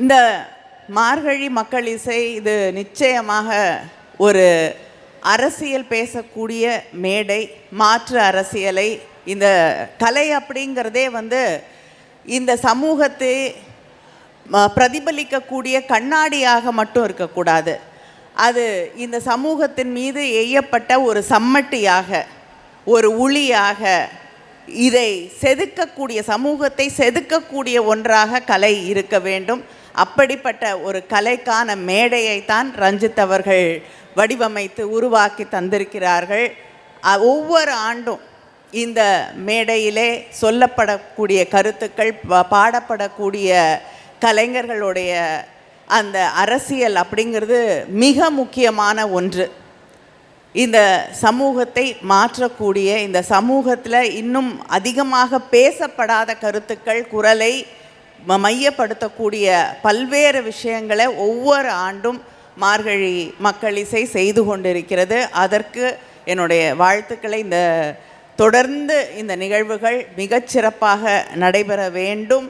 இந்த மார்கழி மக்கள் இசை இது நிச்சயமாக ஒரு அரசியல் பேசக்கூடிய மேடை, மாற்று அரசியலை, இந்த கலை அப்படிங்கிறதே இந்த சமூகத்தை பிரதிபலிக்கக்கூடிய கண்ணாடியாக மட்டும் இருக்கக்கூடாது. அது இந்த சமூகத்தின் மீது எய்யப்பட்ட ஒரு சம்மட்டியாக, ஒரு உளியாக, இதை செதுக்கக்கூடிய, சமூகத்தை செதுக்கக்கூடிய ஒன்றாக கலை இருக்க வேண்டும். அப்படிப்பட்ட ஒரு கலைக்கான மேடையைத்தான் ரஞ்சித் அவர்கள் வடிவமைத்து உருவாக்கி தந்திருக்கிறார்கள். ஒவ்வொரு ஆண்டும் இந்த மேடையிலே சொல்லப்படக்கூடிய கருத்துக்கள், பாடப்படக்கூடிய கலைஞர்களுடைய அந்த அரசியல் அப்படிங்கிறது மிக முக்கியமான ஒன்று. இந்த சமூகத்தை மாற்றக்கூடிய, இந்த சமூகத்தில் இன்னும் அதிகமாக பேசப்படாத கருத்துக்கள், குரலை மையப்படுத்தக்கூடிய பல்வேறு விஷயங்களை ஒவ்வொரு ஆண்டும் மார்கழி மக்கள் இசை செய்து கொண்டிருக்கிறது. அதற்கு என்னுடைய வாழ்த்துக்களை. தொடர்ந்து இந்த நிகழ்வுகள் மிகச்சிறப்பாக நடைபெற வேண்டும்.